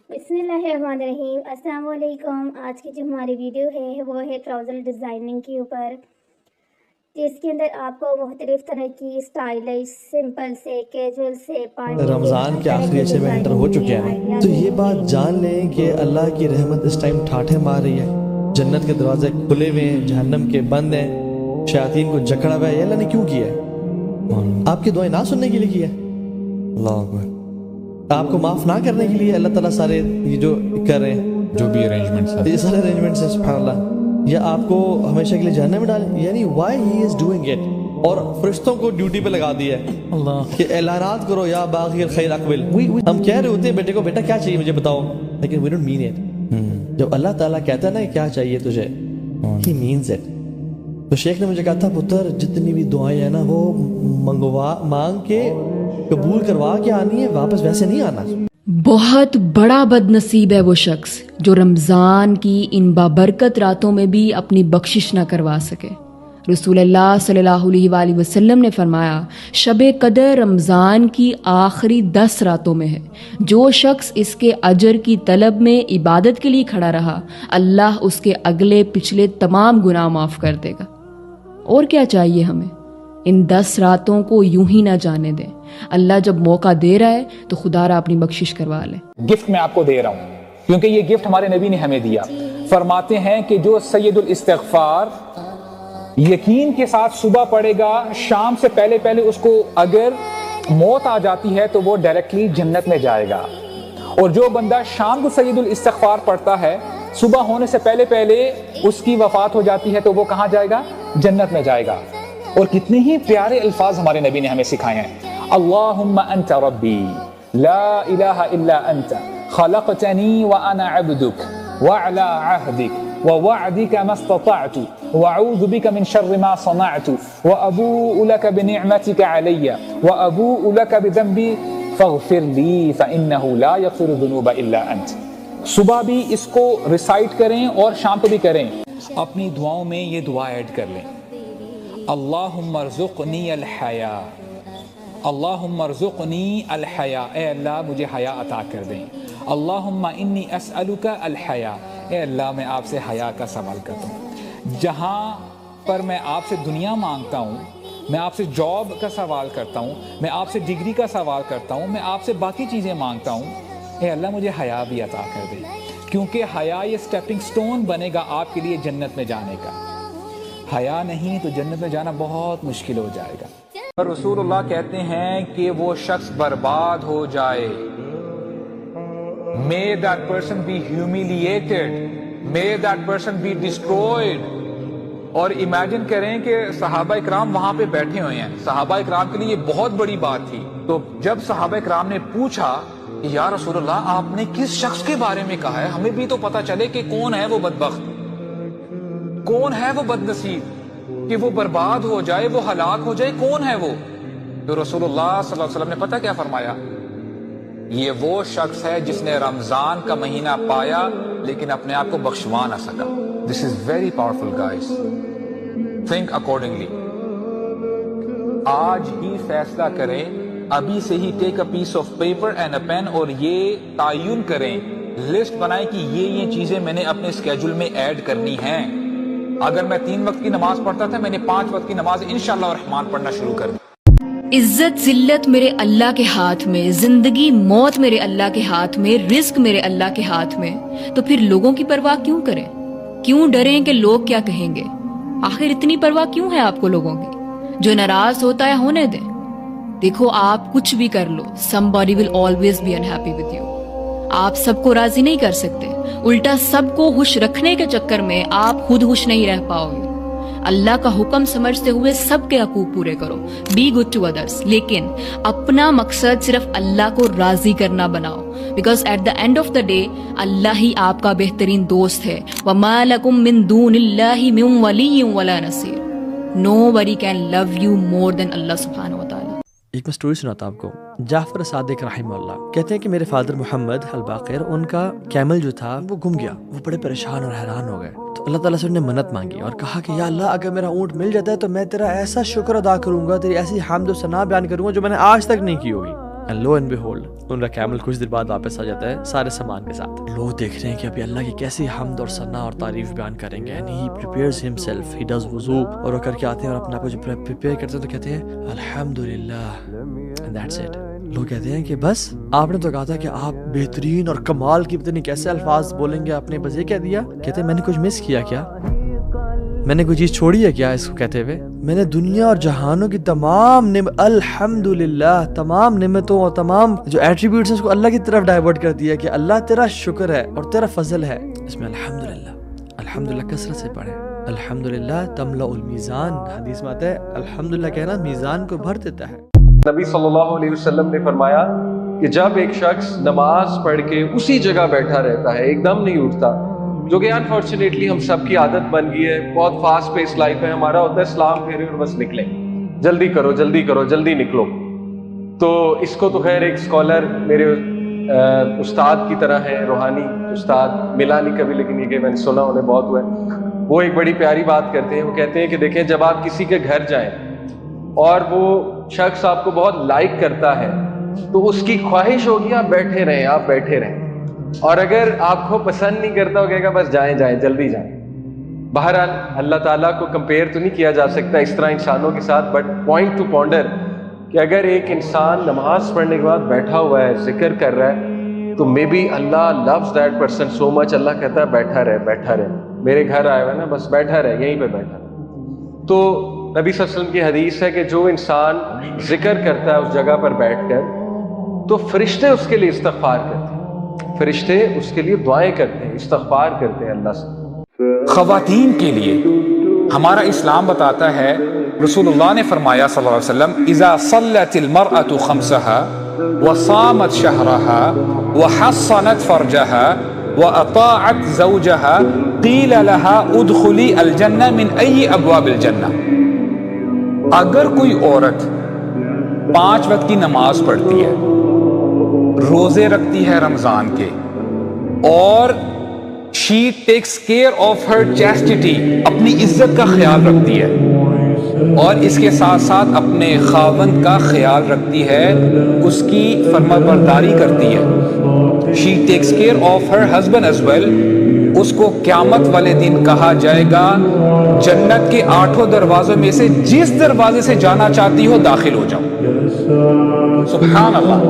बिस्मिल्लाहिर्रहमानिर्रहीम। अस्सलाम वालेकुम। आज की जो हमारी वीडियो है वो है ट्राउज़र डिज़ाइनिंग के ऊपर, जिसके अंदर आपको मुख्तलिफ तरह की स्टाइलिश, सिंपल से, कैजुअल से, पार्टी रमज़ान के आखिरी हिस्से में एंटर हो चुके हैं, तो ये बात जान लें कि अल्लाह की रहमत इस टाइम ठाठे मार रही है। जन्नत के दरवाजे खुले हुए हैं, जहन्नम के बंद हैं, शयातीन को जकड़ा हुआ है। ये अल्लाह ने क्यों किया है? आपकी दुआएं ना सुनने के लिए किया है? अल्लाह अकबर। आपको माफ़ ना करने के लिए अल्लाह ताला सारे ये जो कर रहे हैं, जो भी अरेंजमेंट्स हैं, ये सारे अरेंजमेंट्स हैं, सुभान अल्लाह, या आपको हमेशा के लिए जहन्नम में डालें? यानी why he is doing it. और फरिश्तों को ड्यूटी पे लगा दिया है अल्लाह कि ऐलानात करो, या बाग़िल खैर अक़बिल। हम कह रहे होते हैं बेटे को, बेटा क्या चाहिए मुझे बताओ, लेकिन वी डोंट मीन इट। जब अल्लाह ताला कहता है ना क्या चाहिए तुझे, ही मीन्स इट। तो शेख ने मुझे कहा था, पुत्र जितनी भी दुआएं हैं ना वो मांग के कबूल करवा के आनी है, वापस वैसे नहीं आना। बहुत बड़ा बदनसीब है वो शख्स जो रमज़ान की इन बाबरकत रातों में भी अपनी बख्शिश ना करवा सके। रसूलुल्लाह सल्लल्लाहु अलैहि वसल्लम ने फरमाया, शब कदर रमज़ान की आखिरी 10 रातों में है। जो शख्स इसके अजर की तलब में इबादत के लिए खड़ा रहा, अल्लाह उसके अगले पिछले तमाम गुनाह माफ़ कर देगा। और क्या चाहिए हमें? इन 10 रातों को यूं ही ना जाने दें। अल्लाह जब मौका दे रहा है तो खुदारा अपनी बख्शिश करवा ले। गिफ्ट मैं आपको दे रहा हूँ, क्योंकि ये गिफ्ट हमारे नबी ने हमें दिया। फरमाते हैं कि जो सैयदुल इस्तिग़फ़ार यकीन के साथ सुबह पढ़ेगा, शाम से पहले पहले उसको अगर मौत आ जाती है तो वो डायरेक्टली जन्नत में जाएगा। और जो बंदा शाम को सैयदुल इस्तिग़फ़ार पढ़ता है, सुबह होने से पहले पहले उसकी वफात हो जाती है तो वो कहाँ जाएगा? जन्नत में जाएगा। और कितने ही प्यारे अल्फाज हमारे नबी ने हमें सिखाए हैं। अल्लाहुम्मा अंता रब्बी ला इलाहा इल्ला अंता खलक़तनी व अना अब्दुक व अला अहदिक व वअदिक मस्ततअतु व अऊज़ु बिक मिन शर्रि मा सनअतु व अबूउ लक बिनिअमतिक अलय्या व अबूउ लक बिदंबी फग़फिर ली फ़इन्नहु ला यग़फ़िरु ज़ुनूब इल्ला अंत। सुबह भी इसको रिसाइट करें और शाम को भी करें। अपनी दुआओं में ये दुआ ऐड कर लें, अल्लाहुम्मा अर्ज़ुक़नी अल हया, अल्लाहुम्मा अर्ज़ुक़नी अल हया, ए अल्लाह मुझे हया अता कर दें। अल्लाहुम्मा इन्नी अस्अलुका अल हया, ए अल्लाह मैं आपसे हया का सवाल करता हूँ। जहाँ पर मैं आपसे दुनिया मांगता हूँ, मैं आपसे जॉब का सवाल करता हूँ, मैं आपसे डिग्री का सवाल करता हूँ, मैं आपसे बाकी चीज़ें मांगता हूँ, ए अल्लाह मुझे हया भी अता कर दे, क्योंकि हया ये स्टेपिंग स्टोन बनेगा आपके लिए जन्नत में जाने का। हया नहीं तो जन्नत में जाना बहुत मुश्किल हो जाएगा। और रसूलुल्लाह कहते हैं कि वो शख्स बर्बाद हो जाए, may that person be humiliated, may that person be destroyed. और इमेजिन करें कि सहाबा इकराम वहां पे बैठे हुए हैं, सहाबा इकराम के लिए ये बहुत बड़ी बात थी। तो जब सहाबा इकराम ने पूछा कि या रसूलुल्लाह आपने किस शख्स के बारे में कहा है, हमें भी तो पता चले कि कौन है वो बदबख्त, कौन है वो बदनसीब कि वो बर्बाद हो जाए, वो हलाक हो जाए, कौन है वो? तो रसूलुल्लाह सल्लल्लाहु अलैहि वसल्लम ने पता क्या फरमाया? ये वो शख्स है जिसने रमजान का महीना पाया लेकिन अपने आप को बख्शवा ना सका। This is very powerful guys, think accordingly. आज ही फैसला करें, अभी से ही take a piece of paper and a pen और ये तायुन करें, लिस्ट बनाएं कि ये चीजें मैंने अपने स्केड्यूल में ऐड करनी हैं। अगर मैं 3 वक्त की नमाज पढ़ता था, मैंने 5 वक्त की नमाज इंशाअल्लाह रहमान पढ़ना शुरू कर दी। इज्जत जिल्लत मेरे अल्लाह के हाथ में, जिंदगी मौत मेरे अल्लाह के हाथ में, रिस्क मेरे अल्लाह के हाथ में। तो फिर लोगों की परवाह क्यों करें? क्यों डरें कि लोग क्या कहेंगे? आखिर इतनी परवाह क्यों है आपको लोगों की? जो नाराज होता है होने दें। देखो आप कुछ भी कर लो, somebody will always be unhappy with you। आप सबको राजी नहीं कर सकते, उल्टा सबको खुश रखने के चक्कर में आप खुद खुश नहीं रह पाओगे। अल्लाह का हुक्म समझते हुए सबके हकूक पूरे करो, बी गुड टू अदर्स, लेकिन अपना मकसद सिर्फ अल्लाह को राजी करना बनाओ। Because at the end of the day अल्लाह ही आपका बेहतरीन दोस्त है। वमा लकुम मिन दूनिल्लाहि मिन वलिय्यिन वला नसीर, nobody can love you more than Allah सुब्हानहू व तआला। एक मैं स्टोरी सुनाता आपको। जाफर सादिक रहमहुल्लाह कहते हैं कि मेरे फादर मोहम्मद अल बाक़िर, उनका कैमल जो था वो गुम गया। वो बड़े परेशान और हैरान हो गए। तो अल्लाह ताला से उन्होंने मन्नत मांगी और कहा कि या अल्लाह, अगर मेरा ऊँट मिल जाता है तो मैं तेरा ऐसा शुक्र अदा करूंगा, तेरी ऐसी हामद व सना बयान करूंगा जो मैंने आज तक नहीं की होगी। And lo and behold, ان کا کیمل کچھ دیر بعد واپس آ جاتا ہے سارے سامان کے ساتھ. لوگ دیکھ رہے ہیں کہ ابھی اللہ کی کیسی حمد اور ثنا اور تعریف بیان کریں گے. And he prepares himself, he does وضو, اور وہ کر کے آتے ہیں اور اپنا کچھ پریپیئر کرتے ہیں تو کہتے ہیں الحمدللہ, and that's it. لوگ کہتے ہیں کہ بس آپ نے تو کہا تھا کہ آپ بہترین اور کمال کی پتہ نہیں کیسے الفاظ بولیں گے, آپ نے بس یہ کہہ دیا. کہتے ہیں میں نے کچھ مس کیا کیا, میں نے کوئی چیز چھوڑی ہے کیا اس کو کہتے ہوئے؟ میں نے دنیا اور جہانوں کی تمام الحمدللہ تمام نعمتوں اور تمام جو ایٹریبیوٹس ہیں اس کو اللہ کی طرف ڈائیورٹ کر دیا کہ اللہ تیرا شکر ہے اور تیرا فضل ہے. اس میں الحمدللہ کثرت سے پڑھیں. الحمدللہ تملأ المیزان, حدیث میں آتا ہے الحمدللہ کہنا میزان کو بھر دیتا ہے. نبی صلی اللہ علیہ وسلم نے فرمایا کہ جب ایک شخص نماز پڑھ کے اسی جگہ بیٹھا رہتا ہے, ایک دم نہیں اٹھتا, جو کہ انفارچونیٹلی ہم سب کی عادت بن گئی ہے, بہت فاسٹ پیس لائف ہے, ہمارا ہوتا ہے سلام پھیرے اور بس نکلیں, جلدی کرو جلدی کرو جلدی نکلو. تو اس کو تو خیر ایک اسکالر میرے استاد کی طرح ہے, روحانی استاد, ملا نہیں کبھی لیکن یہ کہ میں نے سنا انہیں بہت ہوا ہے, وہ ایک بڑی پیاری بات کرتے ہیں. وہ کہتے ہیں کہ دیکھیں جب آپ کسی کے گھر جائیں اور وہ شخص آپ کو بہت لائک کرتا ہے تو اس کی خواہش ہوگی آپ بیٹھے رہیں, آپ بیٹھے رہیں, اور اگر آپ کو پسند نہیں کرتا وہ کہے گا بس جائیں جائیں جلدی جائیں. بہرحال اللہ تعالیٰ کو کمپیئر تو نہیں کیا جا سکتا اس طرح انسانوں کے ساتھ, بٹ پوائنٹ ٹو پونڈر کہ اگر ایک انسان نماز پڑھنے کے بعد بیٹھا ہوا ہے, ذکر کر رہا ہے, تو maybe Allah loves that person so much, اللہ کہتا ہے بیٹھا رہے بیٹھا رہے, میرے گھر آئے ہوئے نا بس بیٹھا رہے, یہیں پہ بیٹھا رہے. تو نبی صلی اللہ علیہ وسلم کی حدیث ہے کہ جو انسان ذکر کرتا ہے اس جگہ پر بیٹھ کر تو فرشتے اس کے لیے استغفار کرتے ہیں, فرشتے اس کے لیے دعائیں کرتے ہیں, استغفار کرتے ہیں اللہ سے. خواتین کے لیے ہمارا اسلام بتاتا ہے, رسول اللہ نے فرمایا صلی اللہ علیہ وسلم اذا صلت المرأة خمسها وصامت شهرها وحصنت فرجها وأطاعت زوجها قيل لها ادخلي الجنة من أي أبواب الجنة. اگر کوئی عورت 5 وقت کی نماز پڑھتی ہے, روزے رکھتی ہے رمضان کے, اور she takes care of her chastity, اپنی عزت کا خیال رکھتی ہے, اور اس کے ساتھ ساتھ اپنے خاوند کا خیال رکھتی ہے, اس کی فرمانبرداری کرتی ہے, she takes care of her husband as well, اس کو قیامت والے دن کہا جائے گا جنت کے 8 دروازوں میں سے جس دروازے سے جانا چاہتی ہو داخل ہو جاؤ. سبحان اللہ.